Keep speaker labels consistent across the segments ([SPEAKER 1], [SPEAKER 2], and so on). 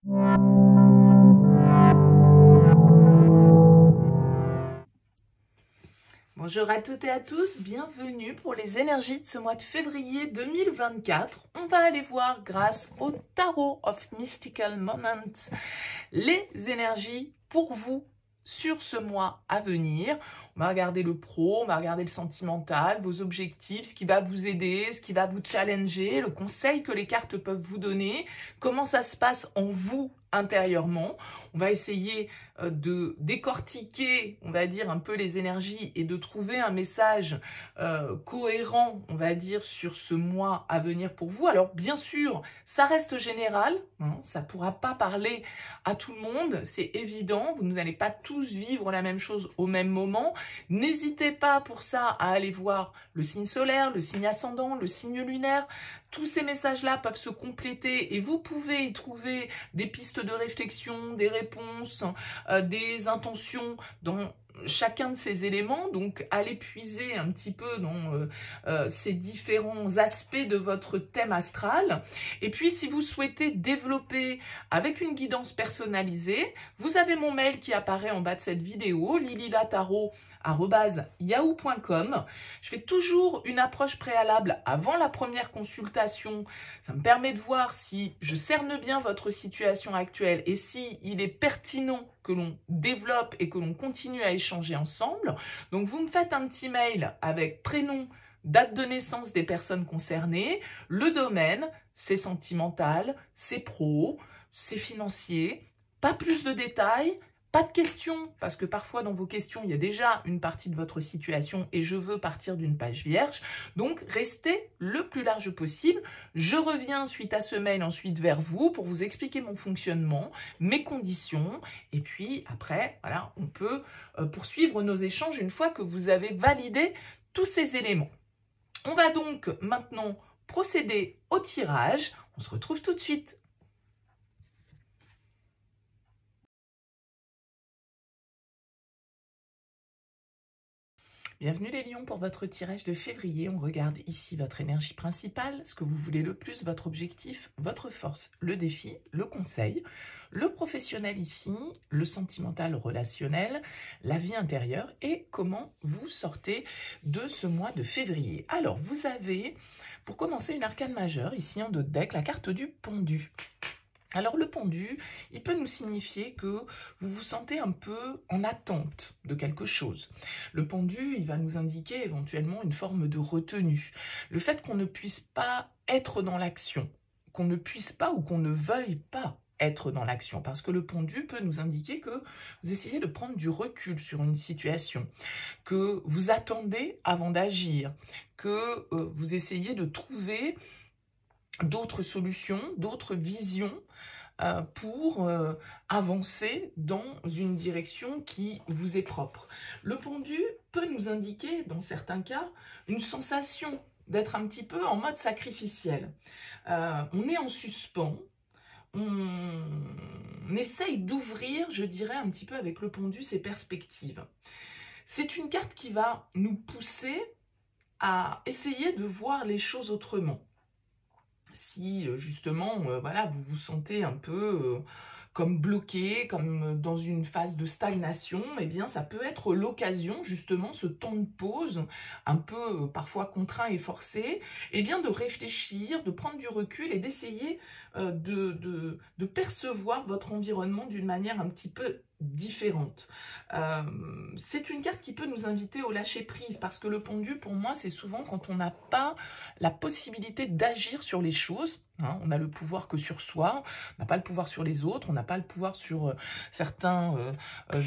[SPEAKER 1] Bonjour à toutes et à tous, bienvenue pour les énergies de ce mois de février 2024. On va aller voir, grâce au Tarot of Mystical Moments, les énergies pour vous sur ce mois à venir. On va regarder le pro, on va regarder le sentimental, vos objectifs, ce qui va vous aider, ce qui va vous challenger, le conseil que les cartes peuvent vous donner, comment ça se passe en vous intérieurement. On va essayer de décortiquer, on va dire, un peu les énergies et de trouver un message cohérent, on va dire, sur ce mois à venir pour vous. Alors, bien sûr, ça reste général, hein, ça ne pourra pas parler à tout le monde, c'est évident, vous n'allez pas tous vivre la même chose au même moment. N'hésitez pas pour ça à aller voir le signe solaire, le signe ascendant, le signe lunaire. Tous ces messages-là peuvent se compléter et vous pouvez y trouver des pistes de réflexion, des réponses, des intentions dans chacun de ces éléments. Donc, allez puiser un petit peu dans ces différents aspects de votre thème astral. Et puis, si vous souhaitez développer avec une guidance personnalisée, vous avez mon mail qui apparaît en bas de cette vidéo, lililataro@yahoo.com. Je fais toujours une approche préalable avant la première consultation. Ça me permet de voir si je cerne bien votre situation actuelle et si il est pertinent que l'on développe et que l'on continue à échanger ensemble. Donc, vous me faites un petit mail avec prénom, date de naissance des personnes concernées, le domaine, c'est sentimental, c'est pro, c'est financier, pas plus de détails. Pas de questions, parce que parfois dans vos questions, il y a déjà une partie de votre situation et je veux partir d'une page vierge. Donc, restez le plus large possible. Je reviens suite à ce mail ensuite vers vous pour vous expliquer mon fonctionnement, mes conditions. Et puis après, voilà, on peut poursuivre nos échanges une fois que vous avez validé tous ces éléments. On va donc maintenant procéder au tirage. On se retrouve tout de suite. Bienvenue les lions pour votre tirage de février. On regarde ici votre énergie principale, ce que vous voulez le plus, votre objectif, votre force, le défi, le conseil, le professionnel ici, le sentimental relationnel, la vie intérieure et comment vous sortez de ce mois de février. Alors, vous avez, pour commencer, une arcane majeure, ici en dos de deck, la carte du pendu. Alors le pendu, il peut nous signifier que vous vous sentez un peu en attente de quelque chose. Le pendu, il va nous indiquer éventuellement une forme de retenue. Le fait qu'on ne puisse pas être dans l'action, qu'on ne puisse pas ou qu'on ne veuille pas être dans l'action, parce que le pendu peut nous indiquer que vous essayez de prendre du recul sur une situation, que vous attendez avant d'agir, que vous essayez de trouver d'autres solutions, d'autres visions pour avancer dans une direction qui vous est propre. Le pendu peut nous indiquer, dans certains cas, une sensation d'être un petit peu en mode sacrificiel. On est en suspens, on essaye d'ouvrir, je dirais, un petit peu avec le pendu, ses perspectives. C'est une carte qui va nous pousser à essayer de voir les choses autrement. Si justement, voilà, vous vous sentez un peu comme bloqué, comme dans une phase de stagnation, eh bien ça peut être l'occasion, justement, ce temps de pause, un peu parfois contraint et forcé, eh bien de réfléchir, de prendre du recul et d'essayer de percevoir votre environnement d'une manière un petit peu différente. C'est une carte qui peut nous inviter au lâcher-prise, parce que le pendu, pour moi, c'est souvent quand on n'a pas la possibilité d'agir sur les choses. Hein, on a le pouvoir que sur soi, on n'a pas le pouvoir sur les autres, on n'a pas le pouvoir sur certains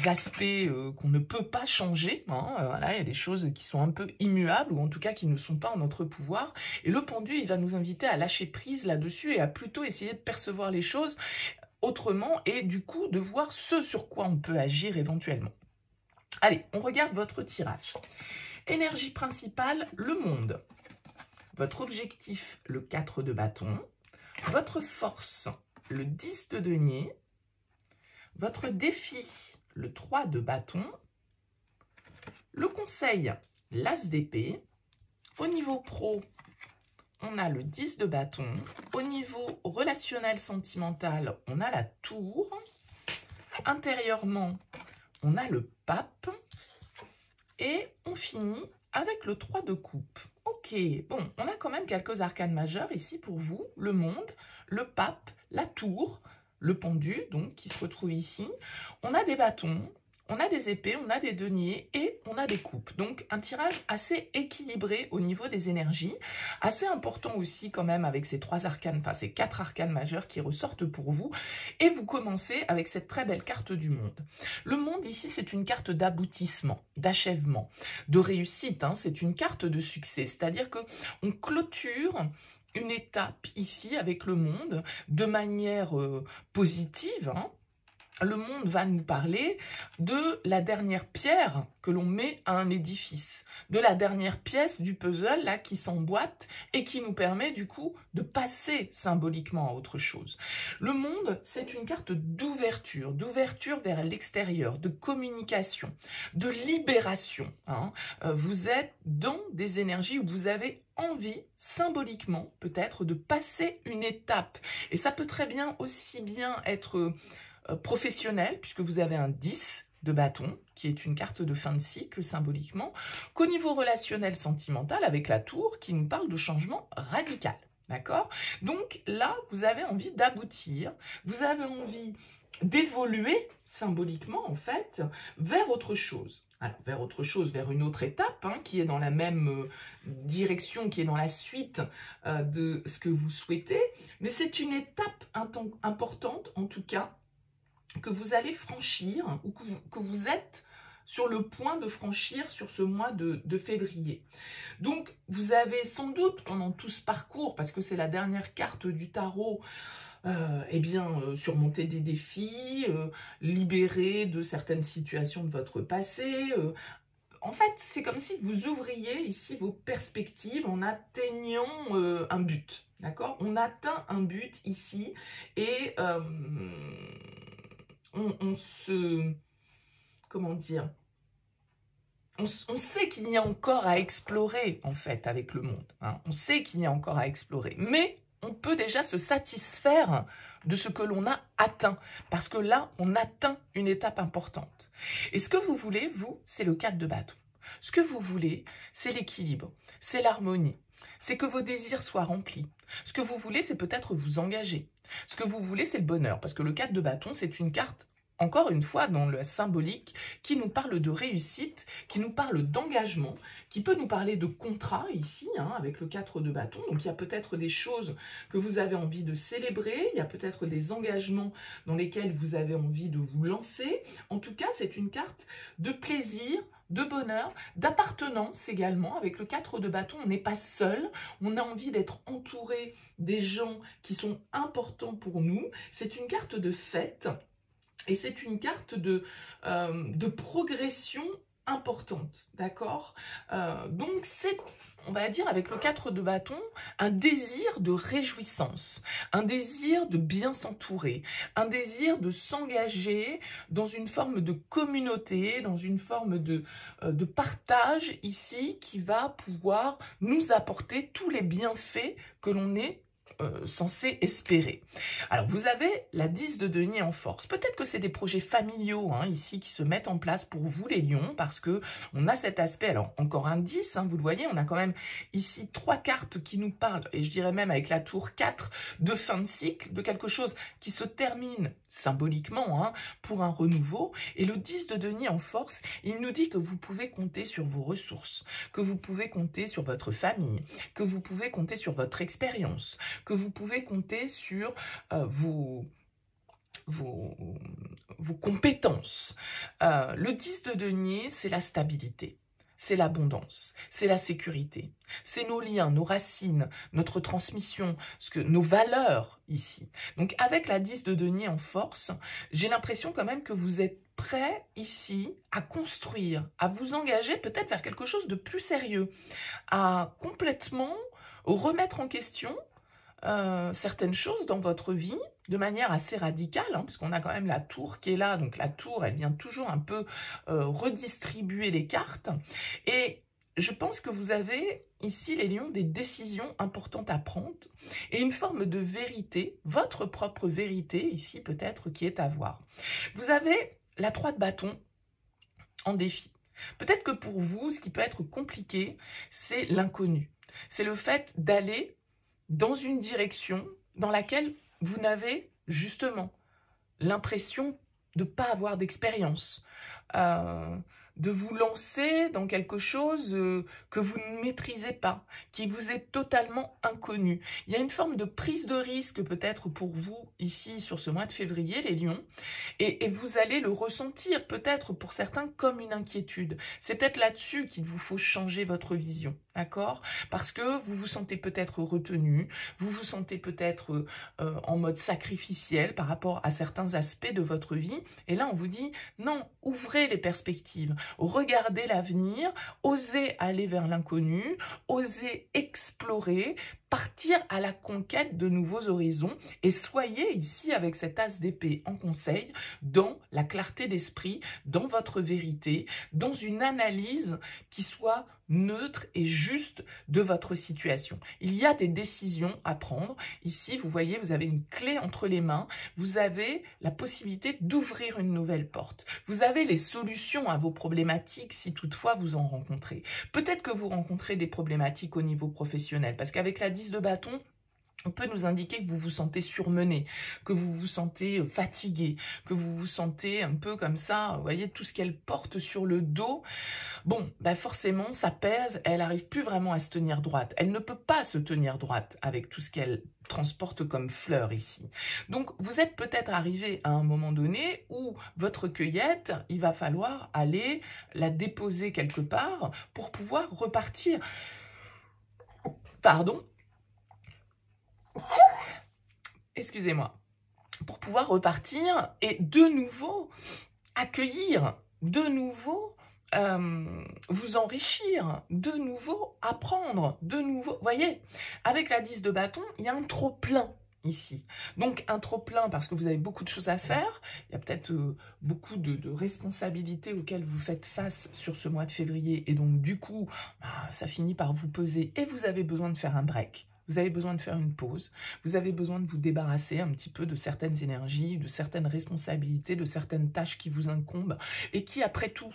[SPEAKER 1] aspects qu'on ne peut pas changer. Hein, voilà, il y a des choses qui sont un peu immuables, ou en tout cas qui ne sont pas en notre pouvoir. Et le pendu, il va nous inviter à lâcher prise là-dessus et à plutôt essayer de percevoir les choses autrement et du coup de voir ce sur quoi on peut agir éventuellement. Allez, on regarde votre tirage. Énergie principale, le monde. Votre objectif, le 4 de bâton. Votre force, le 10 de denier. Votre défi, le 3 de bâton. Le conseil, l'as d'épée. Au niveau pro, on a le 10 de bâton. Au niveau relationnel sentimental, on a la tour. Intérieurement, on a le pape. Et on finit avec le 3 de coupe. Ok, bon, on a quand même quelques arcanes majeurs ici pour vous. Le monde, le pape, la tour, le pendu, donc, qui se retrouve ici. On a des bâtons, on a des épées, on a des deniers et on a des coupes. Donc, un tirage assez équilibré au niveau des énergies. Assez important aussi quand même avec ces 3 arcanes, enfin ces 4 arcanes majeurs qui ressortent pour vous. Et vous commencez avec cette très belle carte du monde. Le monde ici, c'est une carte d'aboutissement, d'achèvement, de réussite. Hein. C'est une carte de succès. C'est-à-dire qu'on clôture une étape ici avec le monde de manière positive, hein. Le monde va nous parler de la dernière pierre que l'on met à un édifice, de la dernière pièce du puzzle là qui s'emboîte et qui nous permet du coup de passer symboliquement à autre chose. Le monde, c'est une carte d'ouverture vers l'extérieur, de communication, de libération. Hein. Vous êtes dans des énergies où vous avez envie, symboliquement peut-être, de passer une étape. Et ça peut très bien aussi bien être professionnel, puisque vous avez un 10 de bâton, qui est une carte de fin de cycle symboliquement, qu'au niveau relationnel sentimental, avec la tour, qui nous parle de changement radical. D'accord? Donc là, vous avez envie d'aboutir, vous avez envie d'évoluer symboliquement, en fait, vers autre chose. Alors, vers autre chose, vers une autre étape, hein, qui est dans la même direction, qui est dans la suite de ce que vous souhaitez, mais c'est une étape importante, en tout cas, que vous allez franchir ou que vous êtes sur le point de franchir sur ce mois de février. Donc, vous avez sans doute pendant tout ce parcours, parce que c'est la dernière carte du tarot, surmonter des défis, libérer de certaines situations de votre passé. En fait, c'est comme si vous ouvriez ici vos perspectives en atteignant un but. D'accord? On atteint un but ici et on se... Comment dire? On sait qu'il y a encore à explorer, en fait, avec le monde. Hein. On sait qu'il y a encore à explorer. Mais on peut déjà se satisfaire de ce que l'on a atteint. Parce que là, on atteint une étape importante. Et ce que vous voulez, vous, c'est le 4 de bâton. Ce que vous voulez, c'est l'équilibre, c'est l'harmonie. C'est que vos désirs soient remplis. Ce que vous voulez, c'est peut-être vous engager. Ce que vous voulez, c'est le bonheur. Parce que le 4 de bâton, c'est une carte, encore une fois, dans le symbolique, qui nous parle de réussite, qui nous parle d'engagement, qui peut nous parler de contrat ici, hein, avec le 4 de bâton. Donc, il y a peut-être des choses que vous avez envie de célébrer, il y a peut-être des engagements dans lesquels vous avez envie de vous lancer. En tout cas, c'est une carte de plaisir, de bonheur, d'appartenance également. Avec le 4 de bâton, on n'est pas seul, on a envie d'être entouré des gens qui sont importants pour nous. C'est une carte de fête et c'est une carte de progression importante, d'accord? Donc c'est, on va dire, avec le 4 de bâton, un désir de réjouissance, un désir de bien s'entourer, un désir de s'engager dans une forme de communauté, dans une forme de partage ici qui va pouvoir nous apporter tous les bienfaits que l'on est censé espérer. Alors, vous avez la 10 de denier en force. Peut-être que c'est des projets familiaux hein, ici qui se mettent en place pour vous les lions parce que on a cet aspect, alors encore un 10, hein, vous le voyez, on a quand même ici 3 cartes qui nous parlent, et je dirais même avec la tour 4 de fin de cycle, de quelque chose qui se termine symboliquement hein, pour un renouveau. Et le 10 de denier en force, il nous dit que vous pouvez compter sur vos ressources, que vous pouvez compter sur votre famille, que vous pouvez compter sur votre expérience, que vous pouvez compter sur vos compétences. Le 10 de denier, c'est la stabilité, c'est l'abondance, c'est la sécurité, c'est nos liens, nos racines, notre transmission, nos valeurs ici. Donc avec la 10 de denier en force, j'ai l'impression quand même que vous êtes prêt ici à construire, à vous engager peut-être vers quelque chose de plus sérieux, à complètement remettre en question certaines choses dans votre vie de manière assez radicale, hein, parce qu'on a quand même la tour qui est là, donc la tour, elle vient toujours un peu redistribuer les cartes, et je pense que vous avez ici, les lions, des décisions importantes à prendre et une forme de vérité, votre propre vérité ici peut-être qui est à voir. Vous avez la 3 de bâton en défi. Peut-être que pour vous, ce qui peut être compliqué, c'est l'inconnu. C'est le fait d'aller dans une direction dans laquelle vous n'avez justement l'impression de ne pas avoir d'expérience, de vous lancer dans quelque chose que vous ne maîtrisez pas, qui vous est totalement inconnu. Il y a une forme de prise de risque peut-être pour vous ici sur ce mois de février, les lions, et vous allez le ressentir peut-être pour certains comme une inquiétude. C'est peut-être là-dessus qu'il vous faut changer votre vision, d'accord? Parce que vous vous sentez peut-être retenu, vous vous sentez peut-être en mode sacrificiel par rapport à certains aspects de votre vie. Et là, on vous dit, non, ouvrez les perspectives, regardez l'avenir, osez aller vers l'inconnu, osez explorer, partir à la conquête de nouveaux horizons et soyez ici avec cet as d'épée en conseil dans la clarté d'esprit, dans votre vérité, dans une analyse qui soit neutre et juste de votre situation. Il y a des décisions à prendre. Ici, vous voyez, vous avez une clé entre les mains. Vous avez la possibilité d'ouvrir une nouvelle porte. Vous avez les solutions à vos problématiques si toutefois vous en rencontrez. Peut-être que vous rencontrez des problématiques au niveau professionnel parce qu'avec la 10 de bâton, on peut nous indiquer que vous vous sentez surmené, que vous vous sentez fatigué, que vous vous sentez un peu comme ça, vous voyez, tout ce qu'elle porte sur le dos. Bon, bah forcément, ça pèse, elle n'arrive plus vraiment à se tenir droite. Elle ne peut pas se tenir droite avec tout ce qu'elle transporte comme fleurs ici. Donc, vous êtes peut-être arrivé à un moment donné où votre cueillette, il va falloir aller la déposer quelque part pour pouvoir repartir. Pardon ? Excusez-moi, pour pouvoir repartir et de nouveau accueillir, de nouveau vous enrichir, de nouveau apprendre, de nouveau, vous voyez, avec la 10 de bâton, il y a un trop-plein ici. Donc un trop-plein parce que vous avez beaucoup de choses à faire, il y a peut-être beaucoup de responsabilités auxquelles vous faites face sur ce mois de février et donc du coup, ça finit par vous peser et vous avez besoin de faire un break. Vous avez besoin de faire une pause, vous avez besoin de vous débarrasser un petit peu de certaines énergies, de certaines responsabilités, de certaines tâches qui vous incombent et qui, après tout,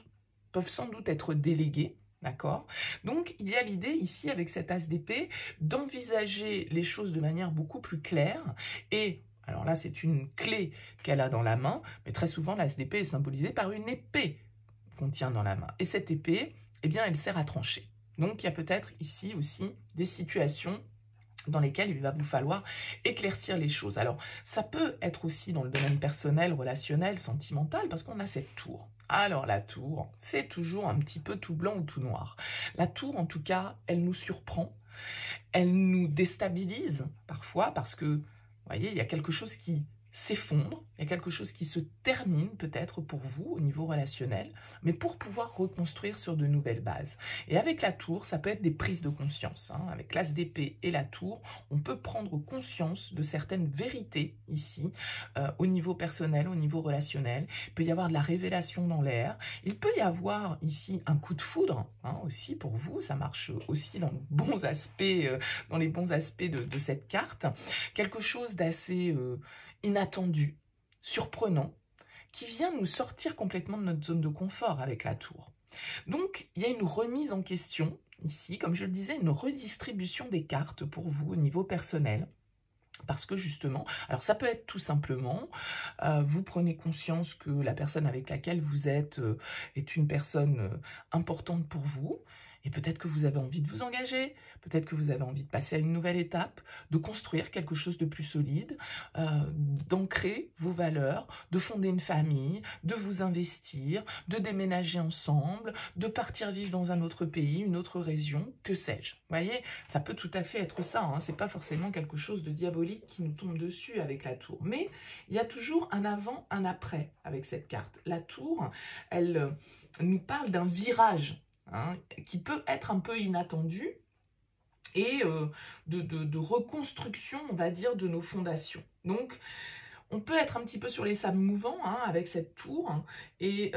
[SPEAKER 1] peuvent sans doute être déléguées, d'accord? Donc, il y a l'idée ici, avec cet as d'épée, d'envisager les choses de manière beaucoup plus claire et... Alors là, c'est une clé qu'elle a dans la main, mais très souvent, l'as d'épée est symbolisé par une épée qu'on tient dans la main. Et cette épée, eh bien, elle sert à trancher. Donc, il y a peut-être ici aussi des situations dans lesquelles il va vous falloir éclaircir les choses. Alors, ça peut être aussi dans le domaine personnel, relationnel, sentimental, parce qu'on a cette tour. Alors, la tour, c'est toujours un petit peu tout blanc ou tout noir. La tour, en tout cas, elle nous surprend, elle nous déstabilise parfois, parce que, vous voyez, il y a quelque chose qui s'effondre, il y a quelque chose qui se termine peut-être pour vous au niveau relationnel, mais pour pouvoir reconstruire sur de nouvelles bases. Et avec la tour, ça peut être des prises de conscience. Avec l'as d'épée et la tour, on peut prendre conscience de certaines vérités ici, au niveau personnel, au niveau relationnel. Il peut y avoir de la révélation dans l'air. Il peut y avoir ici un coup de foudre aussi pour vous. Ça marche aussi dans, dans les bons aspects de cette carte. Quelque chose d'assez... inattendu, surprenant, qui vient nous sortir complètement de notre zone de confort avec la tour. Donc, il y a une remise en question, ici, comme je le disais, une redistribution des cartes pour vous au niveau personnel. Parce que justement, alors ça peut être tout simplement, vous prenez conscience que la personne avec laquelle vous êtes est une personne importante pour vous, et peut-être que vous avez envie de vous engager, peut-être que vous avez envie de passer à une nouvelle étape, de construire quelque chose de plus solide, d'ancrer vos valeurs, de fonder une famille, de vous investir, de déménager ensemble, de partir vivre dans un autre pays, une autre région, que sais-je. Vous voyez, ça peut tout à fait être ça, c'est pas forcément quelque chose de diabolique qui nous tombe dessus avec la tour. Mais il y a toujours un avant, un après avec cette carte. La tour, elle nous parle d'un virage, qui peut être un peu inattendu et de reconstruction, on va dire, de nos fondations. Donc, on peut être un petit peu sur les sables mouvants avec cette tour et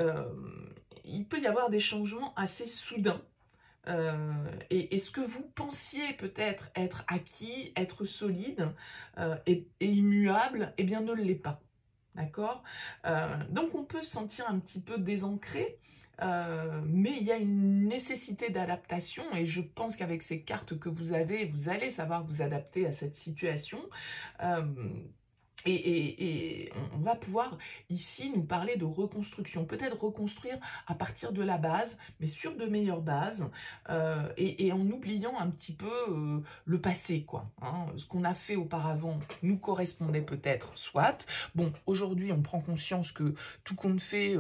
[SPEAKER 1] il peut y avoir des changements assez soudains et ce que vous pensiez peut-être être acquis, être solide et immuable, eh bien ne l'est pas. D'accord? Donc on peut se sentir un petit peu désancré, mais il y a une nécessité d'adaptation et je pense qu'avec ces cartes que vous avez, vous allez savoir vous adapter à cette situation. Euh, et on va pouvoir ici nous parler de reconstruction, peut-être reconstruire à partir de la base, mais sur de meilleures bases, et en oubliant un petit peu le passé, quoi. Hein. Ce qu'on a fait auparavant nous correspondait peut-être, soit. Bon, aujourd'hui, on prend conscience que tout compte fait,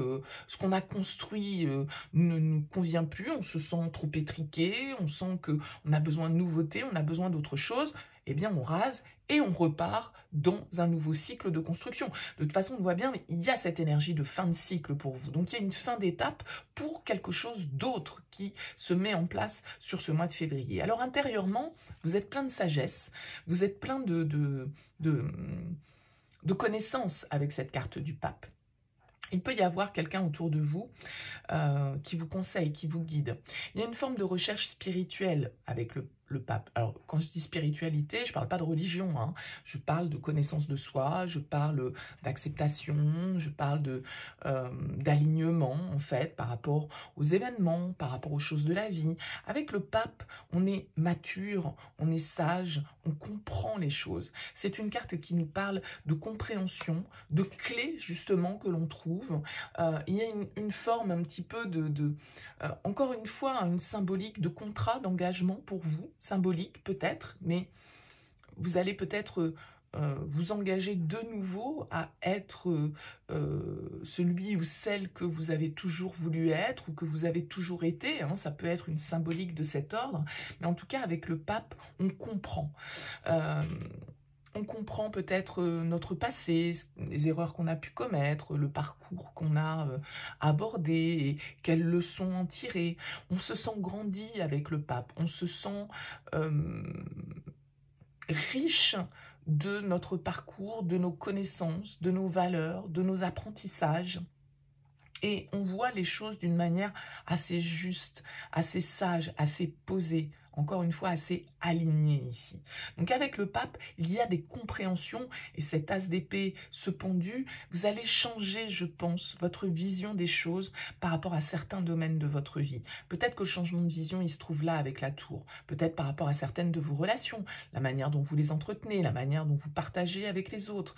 [SPEAKER 1] ce qu'on a construit ne nous convient plus, on se sent trop étriqué, on sent qu'on a besoin de nouveautés, on a besoin d'autre chose. Eh bien, on rase et on repart dans un nouveau cycle de construction. De toute façon, on voit bien, il y a cette énergie de fin de cycle pour vous. Donc, il y a une fin d'étape pour quelque chose d'autre qui se met en place sur ce mois de février. Alors, intérieurement, vous êtes plein de sagesse, vous êtes plein de connaissances avec cette carte du pape. Il peut y avoir quelqu'un autour de vous qui vous conseille, qui vous guide. Il y a une forme de recherche spirituelle avec le pape. Alors, quand je dis spiritualité, je ne parle pas de religion, hein. Je parle de connaissance de soi, je parle d'acceptation, je parle d'alignement, en fait, par rapport aux événements, par rapport aux choses de la vie. Avec le pape, on est mature, on est sage, on comprend les choses. C'est une carte qui nous parle de compréhension, de clés, justement, que l'on trouve. Il y a une forme un petit peu encore une fois, une symbolique de contrat d'engagement pour vous, symbolique peut-être, mais vous allez peut-être vous engager de nouveau à être celui ou celle que vous avez toujours voulu être ou que vous avez toujours été, hein, ça peut être une symbolique de cet ordre, mais en tout cas avec le pape, on comprend. On comprend peut-être notre passé, les erreurs qu'on a pu commettre, le parcours qu'on a abordé et quelles leçons en tirer. On se sent grandi avec le pape, on se sent riche de notre parcours, de nos connaissances, de nos valeurs, de nos apprentissages. Et on voit les choses d'une manière assez juste, assez sage, assez posée, encore une fois assez alignée ici. Donc avec le pape, il y a des compréhensions et cet as d'épée, ce pendu, vous allez changer, je pense, votre vision des choses par rapport à certains domaines de votre vie. Peut-être que le changement de vision, il se trouve là avec la tour. Peut-être par rapport à certaines de vos relations, la manière dont vous les entretenez, la manière dont vous partagez avec les autres.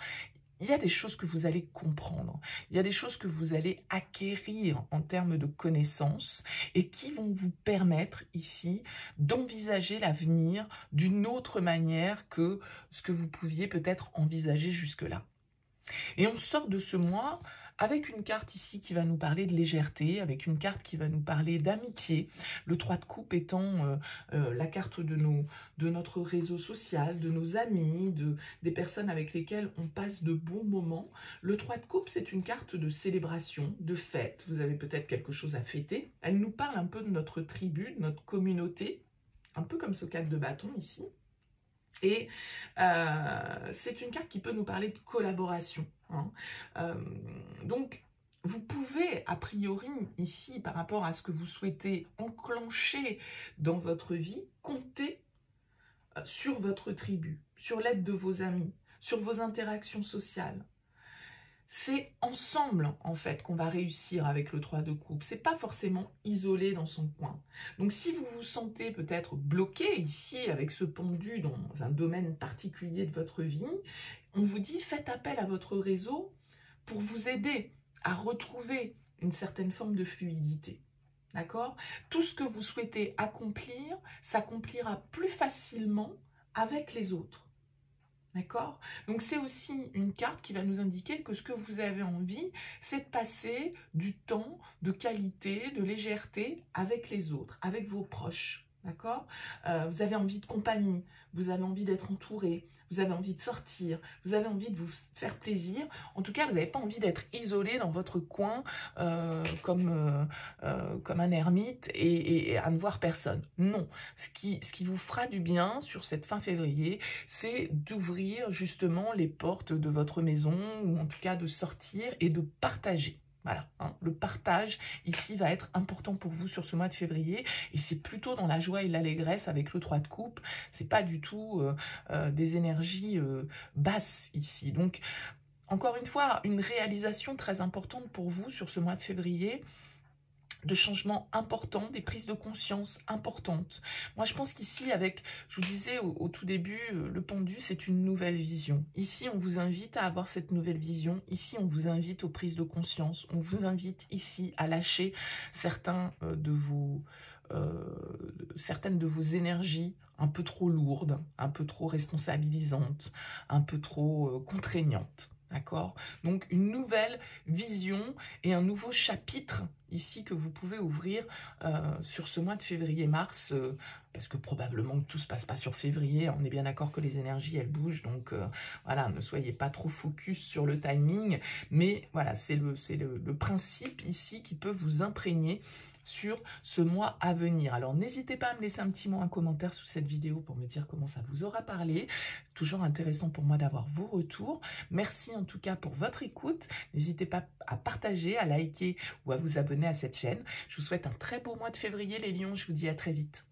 [SPEAKER 1] Il y a des choses que vous allez comprendre, il y a des choses que vous allez acquérir en termes de connaissances et qui vont vous permettre ici d'envisager l'avenir d'une autre manière que ce que vous pouviez peut-être envisager jusque-là. Et on sort de ce mois avec une carte ici qui va nous parler de légèreté, avec une carte qui va nous parler d'amitié, le 3 de coupe étant la carte de notre réseau social, de nos amis, des personnes avec lesquelles on passe de bons moments. Le 3 de coupe, c'est une carte de célébration, de fête, vous avez peut-être quelque chose à fêter. Elle nous parle un peu de notre tribu, de notre communauté, un peu comme ce 4 de bâton ici. Et c'est une carte qui peut nous parler de collaboration. Hein. Donc, vous pouvez, a priori, ici, par rapport à ce que vous souhaitez enclencher dans votre vie, compter sur votre tribu, sur l'aide de vos amis, sur vos interactions sociales. C'est ensemble, en fait, qu'on va réussir avec le 3 de coupe. C'est pas forcément isolé dans son coin. Donc, si vous vous sentez peut-être bloqué ici, avec ce pendu dans un domaine particulier de votre vie, on vous dit, faites appel à votre réseau pour vous aider à retrouver une certaine forme de fluidité. D'accord? Tout ce que vous souhaitez accomplir s'accomplira plus facilement avec les autres. D'accord? Donc c'est aussi une carte qui va nous indiquer que ce que vous avez envie, c'est de passer du temps de qualité, de légèreté avec les autres, avec vos proches. D'accord? Vous avez envie de compagnie, vous avez envie d'être entouré, vous avez envie de sortir, vous avez envie de vous faire plaisir. En tout cas, vous n'avez pas envie d'être isolé dans votre coin comme un ermite et à ne voir personne. Non, ce qui vous fera du bien sur cette fin février, c'est d'ouvrir justement les portes de votre maison, ou en tout cas de sortir et de partager. Voilà, hein, le partage ici va être important pour vous sur ce mois de février et c'est plutôt dans la joie et l'allégresse avec le 3 de coupe. C'est pas du tout des énergies basses ici. Donc, encore une fois, une réalisation très importante pour vous sur ce mois de février, de changements importants, des prises de conscience importantes. Moi, je pense qu'ici, avec, je vous disais au tout début, le pendu, c'est une nouvelle vision. Ici, on vous invite à avoir cette nouvelle vision. Ici, on vous invite aux prises de conscience. On vous invite ici à lâcher certaines de vos énergies un peu trop lourdes, un peu trop responsabilisantes, un peu trop contraignantes. D'accord? Donc, une nouvelle vision et un nouveau chapitre ici que vous pouvez ouvrir sur ce mois de février-mars, parce que probablement que tout se passe pas sur février, on est bien d'accord que les énergies elles bougent, donc voilà, ne soyez pas trop focus sur le timing, mais voilà, c'est le principe ici qui peut vous imprégner sur ce mois à venir. Alors n'hésitez pas à me laisser un petit mot, un commentaire sous cette vidéo pour me dire comment ça vous aura parlé. Toujours intéressant pour moi d'avoir vos retours. Merci en tout cas pour votre écoute. N'hésitez pas à partager, à liker ou à vous abonner à cette chaîne. Je vous souhaite un très beau mois de février les lions, je vous dis à très vite.